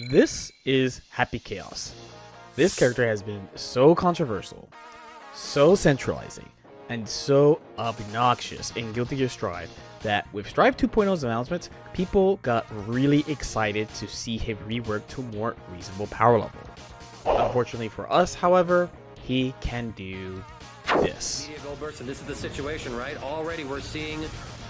This is Happy Chaos. This character has been so controversial, so centralizing, and so obnoxious in Guilty Gear Strive that with Strive 2.0's announcement, people got really excited to see him rework to a more reasonable power level. Unfortunately for us, however, he can do this. And this is the situation, right? Already we're seeing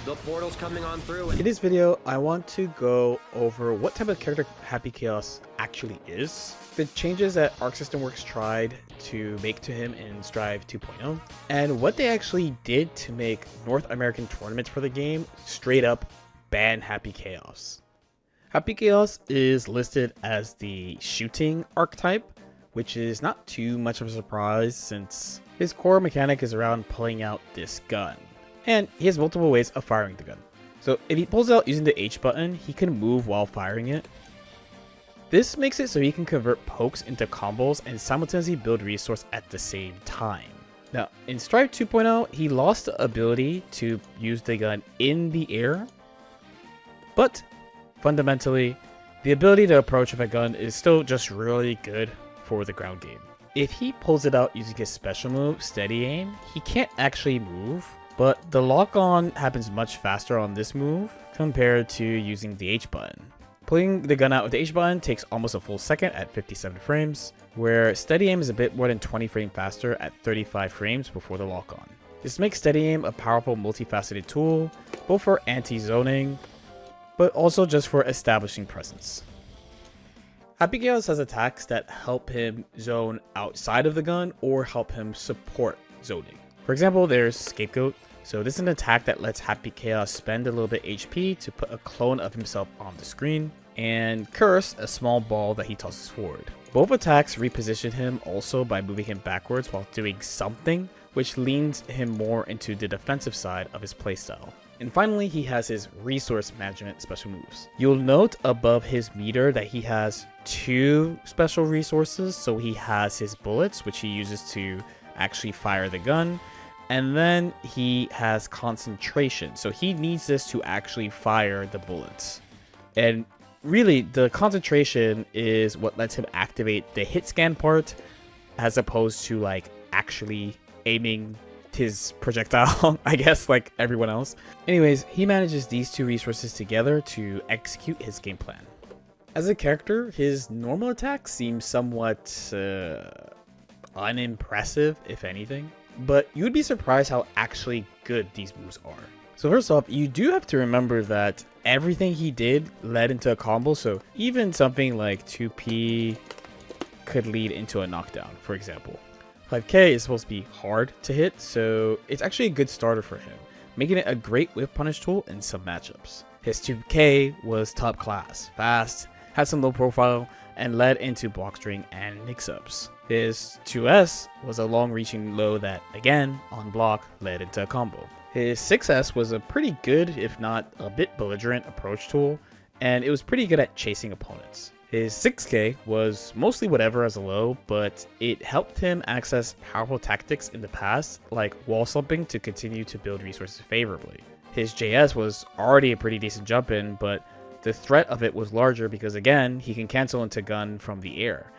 the portals coming on through. In this video, I want to go over what type of character Happy Chaos actually is, the changes that Arc System Works tried to make to him in Strive 2.0, and what they actually did to make North American tournaments for the game straight up ban Happy Chaos. Happy Chaos is listed as the shooting archetype, which is not too much of a surprise since his core mechanic is around pulling out this gun. And he has multiple ways of firing the gun. So if he pulls it out using the H button, he can move while firing it. This makes it so he can convert pokes into combos and simultaneously build resource at the same time. Now, in Strive 2.0, he lost the ability to use the gun in the air, but fundamentally, the ability to approach with a gun is still just really good for the ground game. If he pulls it out using his special move, Steady Aim, he can't actually move, but the lock-on happens much faster on this move compared to using the H button. Pulling the gun out with the H button takes almost a full second at 57 frames, where Steady Aim is a bit more than 20 frames faster at 35 frames before the lock-on. This makes Steady Aim a powerful multifaceted tool, both for anti-zoning, but also just for establishing presence. Happy Chaos has attacks that help him zone outside of the gun or help him support zoning. For example, there's Scapegoat. So this is an attack that lets Happy Chaos spend a little bit HP to put a clone of himself on the screen, and Curse, a small ball that he tosses forward. Both attacks reposition him also by moving him backwards while doing something, which leans him more into the defensive side of his playstyle. And finally, he has his resource management special moves. You'll note above his meter that he has 2 special resources. So he has his bullets, which he uses to actually fire the gun. And then he has concentration. So he needs this to actually fire the bullets. And really, the concentration is what lets him activate the hit scan part, as opposed to like actually aiming his projectile, I guess, like everyone else. Anyways, he manages these 2 resources together to execute his game plan. As a character, his normal attacks seem somewhat unimpressive, if anything, but you'd be surprised how actually good these moves are. So first off, you do have to remember that everything he did led into a combo, so even something like 2P could lead into a knockdown, for example. 5K is supposed to be hard to hit, so it's actually a good starter for him, making it a great whip punish tool in some matchups. His 2K was top class, fast, had some low profile, and led into block string and mix-ups. His 2S was a long-reaching low that, again, on block, led into a combo. His 6S was a pretty good, if not a bit belligerent, approach tool, and it was pretty good at chasing opponents. His 6K was mostly whatever as a low, but it helped him access powerful tactics in the past, like wall slumping to continue to build resources favorably. His JS was already a pretty decent jump in, but the threat of it was larger because, again, he can cancel into gun from the air.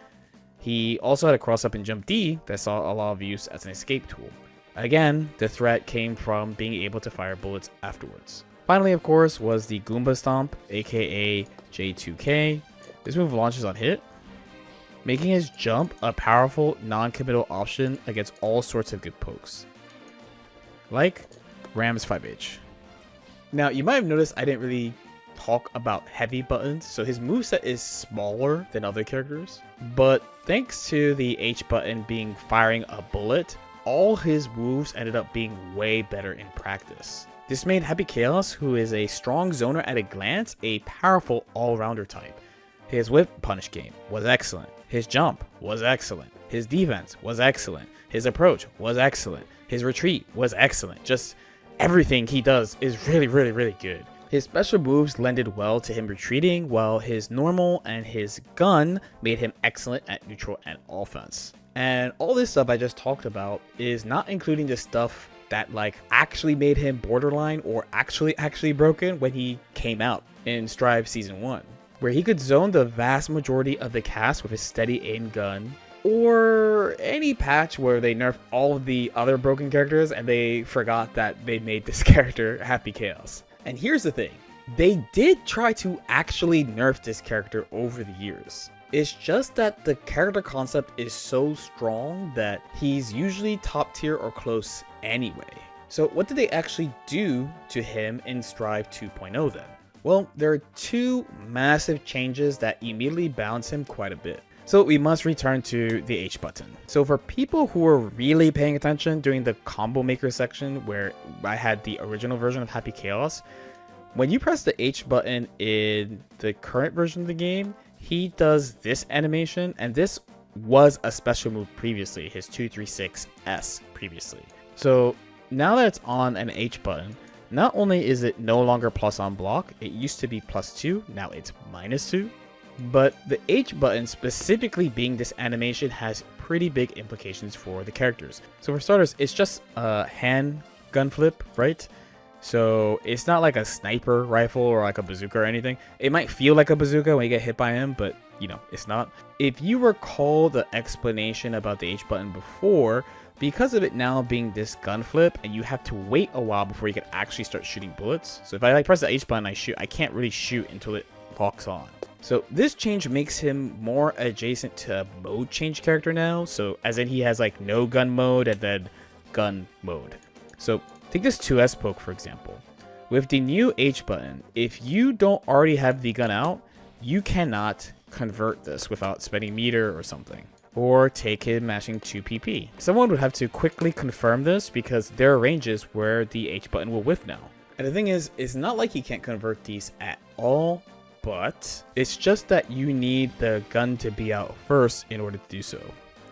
He also had a cross up and jump D that saw a lot of use as an escape tool. Again, the threat came from being able to fire bullets afterwards. Finally, of course, was the Goomba Stomp, aka J2K. This move launches on hit, making his jump a powerful non-committal option against all sorts of good pokes, like Ram's 5H. Now, you might have noticed I didn't really talk about heavy buttons, so his moveset is smaller than other characters, but thanks to the H button being firing a bullet, all his moves ended up being way better in practice. This made Happy Chaos, who is a strong zoner at a glance, a powerful all-rounder type. His whip punish game was excellent. His jump was excellent. His defense was excellent. His approach was excellent. His retreat was excellent. Just everything he does is really good. His special moves lended well to him retreating, while his normal and his gun made him excellent at neutral and offense. And all this stuff I just talked about is not including the stuff that like actually made him borderline or actually broken when he came out in Strive Season 1. where he could zone the vast majority of the cast with his steady aim gun, or any patch where they nerf all of the other broken characters and they forgot that they made this character Happy Chaos. And here's the thing, they did try to actually nerf this character over the years. It's just that the character concept is so strong that he's usually top tier or close anyway. So what did they actually do to him in Strive 2.0 then? Well, there are two massive changes that immediately balance him quite a bit. So we must return to the H button. So for people who were really paying attention during the combo maker section where I had the original version of Happy Chaos, when you press the H button in the current version of the game, he does this animation, and this was a special move previously, his 236S previously. So now that it's on an H button, not only is it no longer plus on block, it used to be +2, now it's -2. But the H button specifically being this animation has pretty big implications for the characters. So for starters, it's just a hand gun flip, right? So it's not like a sniper rifle or like a bazooka or anything. It might feel like a bazooka when you get hit by him, but you know, it's not. If you recall the explanation about the H button before, because of it now being this gun flip and you have to wait a while before you can actually start shooting bullets. So if I like press the H button, I can't really shoot until it locks on. So this change makes him more adjacent to a mode change character now. So as in he has like no gun mode and then gun mode. So take this 2S poke for example. With the new H button, if you don't already have the gun out, you cannot convert this without spending meter or something. Or take him mashing 2 PP. Someone would have to quickly confirm this because there are ranges where the H button will whiff now. And the thing is, it's not like you can't convert these at all, but it's just that you need the gun to be out first in order to do so.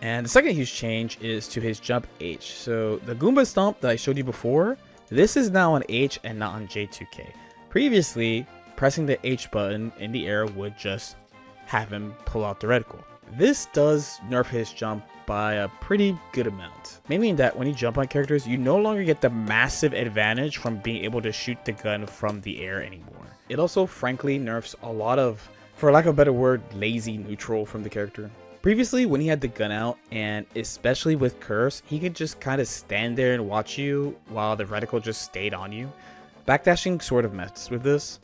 And the second huge change is to his jump H. So the Goomba Stomp that I showed you before, this is now on H and not on J2K. Previously, pressing the H button in the air would just have him pull out the reticle. This does nerf his jump by a pretty good amount. Mainly in that when you jump on characters, you no longer get the massive advantage from being able to shoot the gun from the air anymore. It also frankly nerfs a lot of, for lack of a better word, lazy neutral from the character. Previously, when he had the gun out, and especially with Curse, he could just kind of stand there and watch you while the reticle just stayed on you. Backdashing sort of messes with this.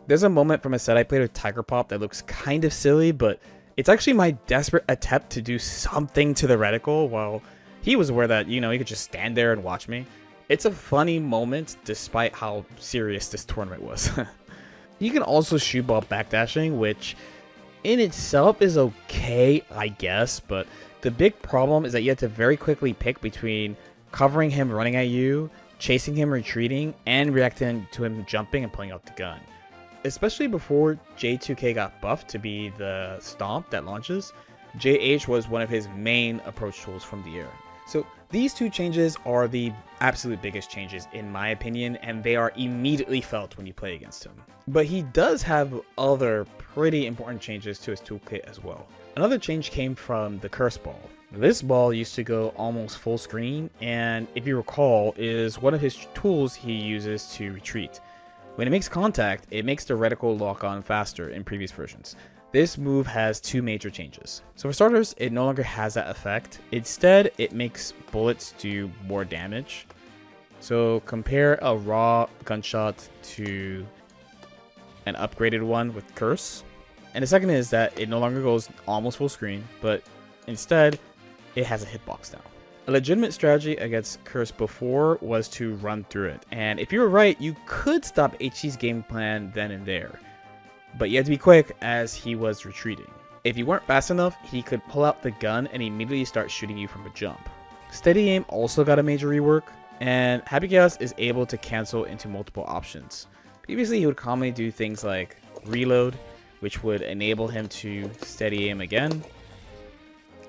There's a moment from a set I played with Tiger Pop that looks kind of silly, but it's actually my desperate attempt to do something to the reticle while he was aware that, you know, he could just stand there and watch me. It's a funny moment despite how serious this tournament was. You can also shoot while backdashing, which in itself is okay, I guess, but the big problem is that you have to very quickly pick between covering him running at you, chasing him retreating, and reacting to him jumping and pulling out the gun. Especially before J2K got buffed to be the stomp that launches, JH was one of his main approach tools from the air. So these two changes are the absolute biggest changes in my opinion, and they are immediately felt when you play against him. But he does have other pretty important changes to his toolkit as well. Another change came from the Curse Ball. This ball used to go almost full screen, and if you recall, is one of his tools he uses to retreat. When it makes contact, it makes the reticle lock on faster in previous versions. This move has two major changes. So for starters, it no longer has that effect. Instead, it makes bullets do more damage. So compare a raw gunshot to an upgraded one with Curse. And the second is that it no longer goes almost full screen, but instead, it has a hitbox now. A legitimate strategy against Curse before was to run through it, and if you were right, you could stop HC's game plan then and there. But you had to be quick as he was retreating. If you weren't fast enough, he could pull out the gun and immediately start shooting you from a jump. Steady aim also got a major rework, and Happy Chaos is able to cancel into multiple options. Previously, he would commonly do things like reload, which would enable him to steady aim again,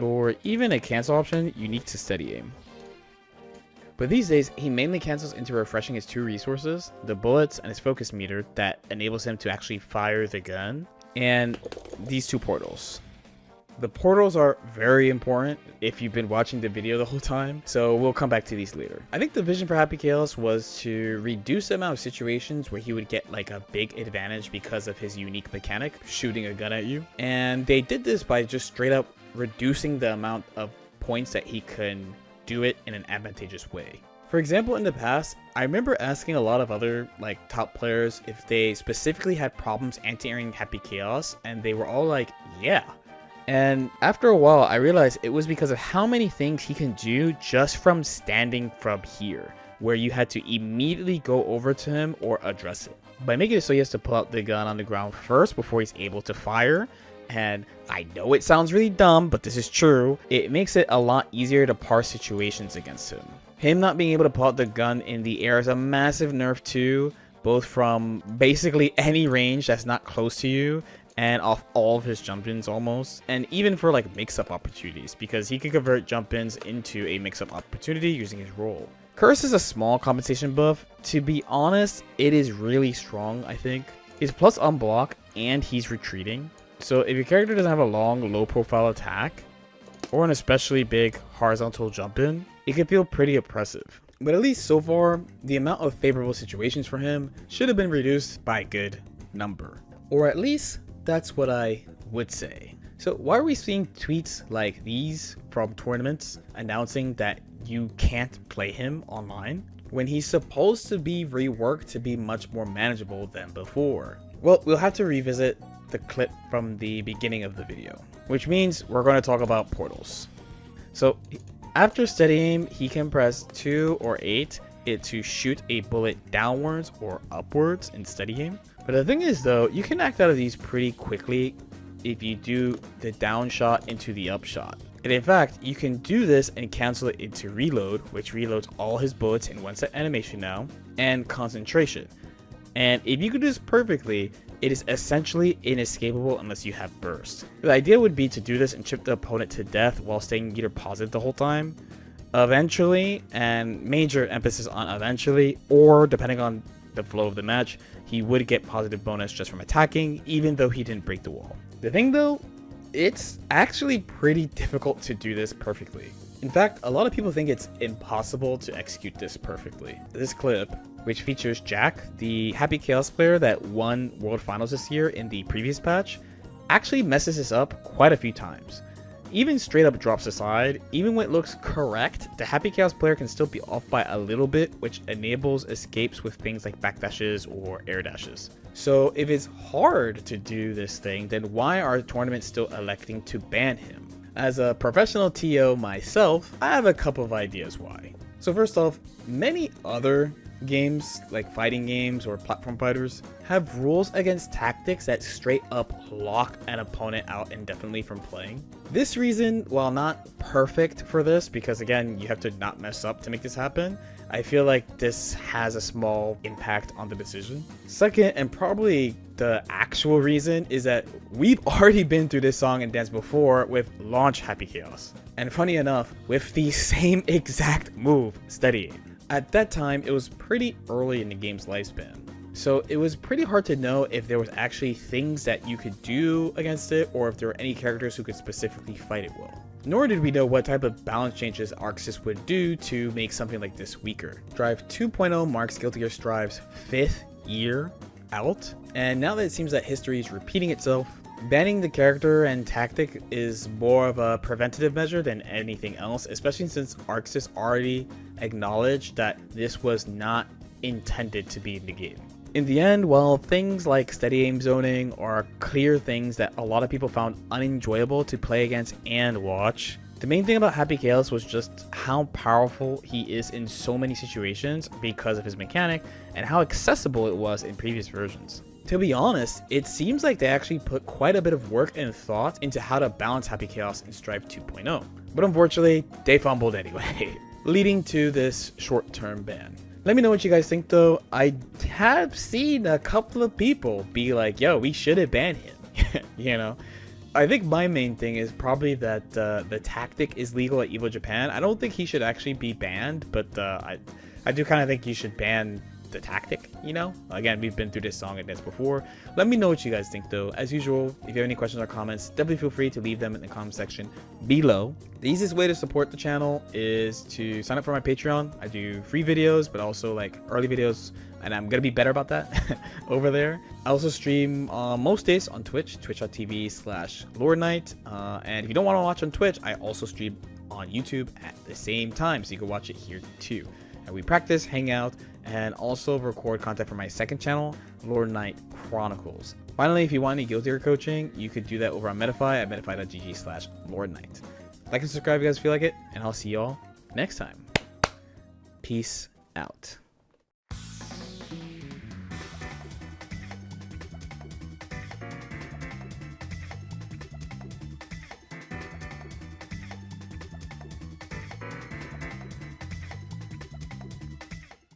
or even a cancel option unique to steady aim. But these days, he mainly cancels into refreshing his two resources, the bullets and his focus meter that enables him to actually fire the gun, and these two portals. The portals are very important if you've been watching the video the whole time, so we'll come back to these later. I think the vision for Happy Chaos was to reduce the amount of situations where he would get like a big advantage because of his unique mechanic, shooting a gun at you. And they did this by just straight up reducing the amount of points that he can do it in an advantageous way. For example, in the past, I remember asking a lot of other like top players if they specifically had problems anti-airing Happy Chaos, and they were all like, yeah. And after a while, I realized it was because of how many things he can do just from standing from here, where you had to immediately go over to him or address it. By making it so he has to pull out the gun on the ground first before he's able to fire, and I know it sounds really dumb, but this is true, it makes it a lot easier to parse situations against him. Him not being able to pull out the gun in the air is a massive nerf too, both from basically any range that's not close to you, and off all of his jump-ins almost, and even for like mix-up opportunities, because he can convert jump-ins into a mix-up opportunity using his roll. Curse is a small compensation buff. To be honest, it is really strong, I think. He's plus on block, and he's retreating. So if your character doesn't have a long, low-profile attack, or an especially big horizontal jump-in, it can feel pretty oppressive. But at least so far, the amount of favorable situations for him should have been reduced by a good number. Or at least, that's what I would say. So why are we seeing tweets like these from tournaments announcing that you can't play him online when he's supposed to be reworked to be much more manageable than before? Well, we'll have to revisit the clip from the beginning of the video, which means we're going to talk about portals. So after steady aim, he can press 2 or 8 it to shoot a bullet downwards or upwards in steady aim. But the thing is though, you can act out of these pretty quickly if you do the down shot into the up shot. And in fact, you can do this and cancel it into reload, which reloads all his bullets in one set animation now, and concentration. And if you can do this perfectly, it is essentially inescapable unless you have burst. The idea would be to do this and chip the opponent to death while staying meter positive the whole time. Eventually, and major emphasis on eventually, or depending on the flow of the match, he would get positive bonus just from attacking, even though he didn't break the wall. The thing though, it's actually pretty difficult to do this perfectly. In fact, a lot of people think it's impossible to execute this perfectly. This clip, which features Jack, the Happy Chaos player that won World Finals this year in the previous patch, actually messes this up quite a few times. Even straight up drops aside, even when it looks correct, the Happy Chaos player can still be off by a little bit, which enables escapes with things like backdashes or air dashes. So if it's hard to do this thing, then why are tournaments still electing to ban him? As a professional TO myself, I have a couple of ideas why. So first off, many other games, like fighting games or platform fighters, have rules against tactics that straight up lock an opponent out indefinitely from playing. This reason, while not perfect for this, because again, you have to not mess up to make this happen, I feel like this has a small impact on the decision. Second, and probably the actual reason, is that we've already been through this song and dance before with launch Happy Chaos. And funny enough, with the same exact move, steady aim. At that time, it was pretty early in the game's lifespan, so it was pretty hard to know if there was actually things that you could do against it, or if there were any characters who could specifically fight it well. Nor did we know what type of balance changes ArcSys would do to make something like this weaker. Drive 2.0 marks Guilty Gear Strive's 5th year out, and now that it seems that history is repeating itself, banning the character and tactic is more of a preventative measure than anything else, especially since ArcSys already acknowledged that this was not intended to be in the game. In the end, while things like steady aim zoning are clear things that a lot of people found unenjoyable to play against and watch, the main thing about Happy Chaos was just how powerful he is in so many situations because of his mechanic and how accessible it was in previous versions. To be honest, it seems like they actually put quite a bit of work and thought into how to balance Happy Chaos in Strive 2.0. But unfortunately, they fumbled anyway, leading to this short-term ban. Let me know what you guys think though. I have seen a couple of people be like, yo, we should have banned him, you know? I think my main thing is probably that the tactic is legal at EVO Japan. I don't think he should actually be banned, but I do kind of think you should ban the tactic, you know? Again, we've been through this song and dance before. Let me know what you guys think though. As usual, if you have any questions or comments, definitely feel free to leave them in the comment section below. The easiest way to support the channel is to sign up for my Patreon. I do free videos, but also like early videos, and I'm gonna be better about that over there. I also stream most days on Twitch, twitch.tv/LordKnight. And if you don't want to watch on Twitch, I also stream on YouTube at the same time, so you can watch it here too. And we practice, hang out, and also record content for my second channel, LordKnight Chronicles. Finally, if you want any Guild Gear coaching, you could do that over on Medify at medify.gg/LordKnight. Like and subscribe if you guys feel like it, and I'll see y'all next time. Peace out.